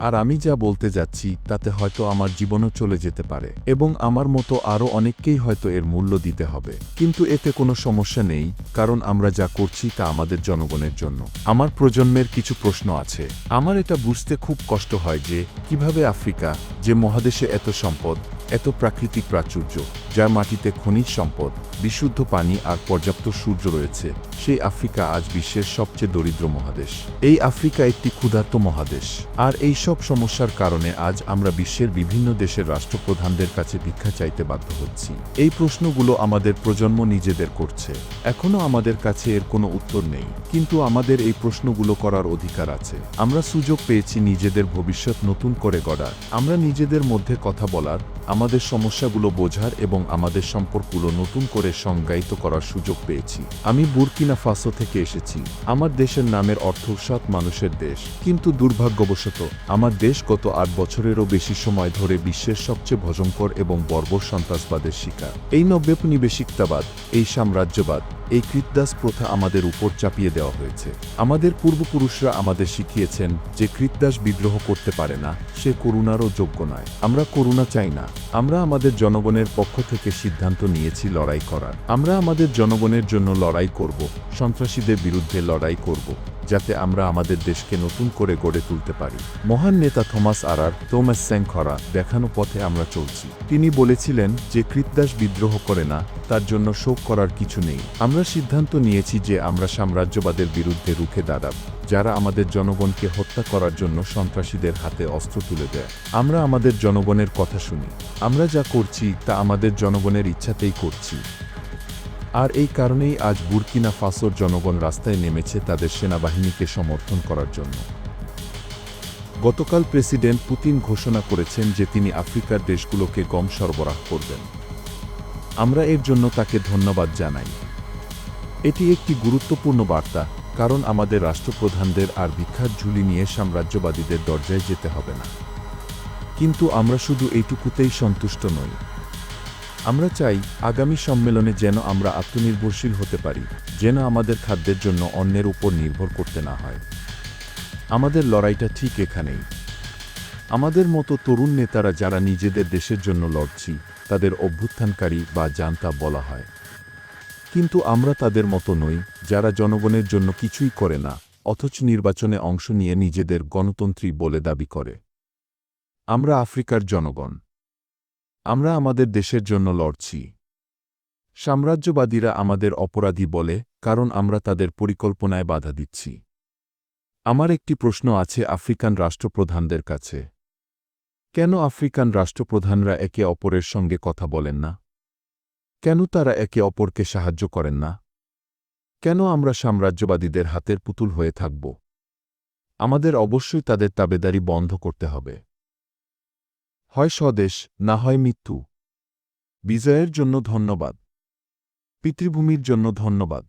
আর আমি যা বলতে যাচ্ছি তাতে হয়তো আমার জীবনও চলে যেতে পারে এবং আমার মতো আরও অনেককেই হয়তো এর মূল্য দিতে হবে। কিন্তু এতে কোনো সমস্যা নেই, কারণ আমরা যা করছি তা আমাদের জনগণের জন্য। আমার প্রজন্মের কিছু প্রশ্ন আছে। আমার এটা বুঝতে খুব কষ্ট হয় যে কিভাবে আফ্রিকা, যে মহাদেশে এত সম্পদ, এত প্রাকৃতিক প্রাচুর্য, যার মাটিতে খনিজ সম্পদ, বিশুদ্ধ পানি আর পর্যাপ্ত সূর্য রয়েছে, সেই আফ্রিকা আজ বিশ্বের সবচেয়ে দরিদ্র মহাদেশ। এই আফ্রিকা একটি ক্ষুধার্ত মহাদেশ। আর এই সব সমস্যার কারণে আজ আমরা বিশ্বের বিভিন্ন দেশের রাষ্ট্রপ্রধানদের কাছে ভিক্ষা চাইতে বাধ্য হচ্ছি। এই প্রশ্নগুলো আমাদের প্রজন্ম নিজেদের করছে। এখনও আমাদের কাছে এর কোনো উত্তর নেই, কিন্তু আমাদের এই প্রশ্নগুলো করার অধিকার আছে। আমরা সুযোগ পেয়েছি নিজেদের ভবিষ্যৎ নতুন করে গড়ার। আমরা নিজেদের মধ্যে কথা বলার, আমাদের সমস্যাগুলো বোঝার এবং আমাদের সম্পর্কগুলো নতুন করে সংজ্ঞায়িত করার সুযোগ পেয়েছি। আমি বুর্কিনা ফাসো থেকে এসেছি। আমার দেশের নামের অর্থ সৎ মানুষের দেশ, কিন্তু দুর্ভাগ্যবশত আমার দেশ গত ৮ বছরেরও বেশি সময় ধরে বিশ্বের সবচেয়ে ভয়ঙ্কর এবং বর্বর সন্ত্রাসবাদের শিকার। এই নব্যপনিবেশিকতাবাদ, এই সাম্রাজ্যবাদ, এই কৃতদাস প্রথা আমাদের উপর চাপিয়ে দেওয়া হয়েছে। আমাদের পূর্বপুরুষরা আমাদের শিখিয়েছেন যে কৃতদাস বিদ্রোহ করতে পারে না, সে করুণারও যোগ্য নয়। আমরা করুণা চাই না। আমরা আমাদের জনগণের পক্ষ থেকে সিদ্ধান্ত নিয়েছি লড়াই করার। আমরা আমাদের জনগণের জন্য লড়াই করব, সন্ত্রাসীদের বিরুদ্ধে লড়াই করব, যাতে আমরা আমাদের দেশকে নতুন করে গড়ে তুলতে পারি। মহান নেতা থমাস স্যাঙ্করা দেখানো পথে আমরা চলছি। তিনি বলেছিলেন যে কৃতদাস বিদ্রোহ করে না, তার জন্য শোক করার কিছু নেই। আমরা সিদ্ধান্ত নিয়েছি যে আমরা সাম্রাজ্যবাদের বিরুদ্ধে রুখে দাঁড়াব, যারা আমাদের জনগণকে হত্যা করার জন্য সন্ত্রাসীদের হাতে অস্ত্র তুলে দেয়। আমরা আমাদের জনগণের কথা শুনি। আমরা যা করছি তা আমাদের জনগণের ইচ্ছাতেই করছি। আর এই কারণেই আজ বুর্কিনা ফাসোর জনগণ রাস্তায় নেমেছে তাদের সেনাবাহিনীকে সমর্থন করার জন্য। গতকাল প্রেসিডেন্ট পুতিন ঘোষণা করেছেন যে তিনি আফ্রিকার দেশগুলোকে গম সরবরাহ করবেন। আমরা এর জন্য তাকে ধন্যবাদ জানাই। এটি একটি গুরুত্বপূর্ণ বার্তা, কারণ আমাদের রাষ্ট্রপ্রধানদের আর ভিক্ষার ঝুলি নিয়ে সাম্রাজ্যবাদীদের দরজায় যেতে হবে না। কিন্তু আমরা শুধু এইটুকুতেই সন্তুষ্ট নই। আমরা চাই আগামী সম্মেলনে যেন আমরা আত্মনির্ভরশীল হতে পারি, যেন আমাদের খাদ্যের জন্য অন্যের উপর নির্ভর করতে না হয়। আমাদের লড়াইটা ঠিক এখানেই। আমাদের মতো তরুণ নেতারা যারা নিজেদের দেশের জন্য লড়ছি, তাদের অভ্যুত্থানকারী বা জান্তা বলা হয়। কিন্তু আমরা তাদের মতো নই, যারা জনগণের জন্য কিছুই করে না, অথচ নির্বাচনে অংশ নিয়ে নিজেদের গণতন্ত্রী বলে দাবি করে। আমরা আফ্রিকার জনগণ। আমরা আমাদের দেশের জন্য লড়ছি। সাম্রাজ্যবাদীরা আমাদের অপরাধী বলে, কারণ আমরা তাদের পরিকল্পনায় বাধা দিচ্ছি। আমার একটি প্রশ্ন আছে আফ্রিকান রাষ্ট্রপ্রধানদের কাছে। কেন আফ্রিকান রাষ্ট্রপ্রধানরা একে অপরের সঙ্গে কথা বলেন না? কেন তারা একে অপরকে সাহায্য করেন না? কেন আমরা সাম্রাজ্যবাদীদের হাতের পুতুল হয়ে থাকব? আমাদের অবশ্যই তাদের তাবেদারি বন্ধ করতে হবে। হয় স্বদেশ, না হয় মৃত্যু। বিজয়ের জন্য ধন্যবাদ। পিতৃভূমির জন্য ধন্যবাদ।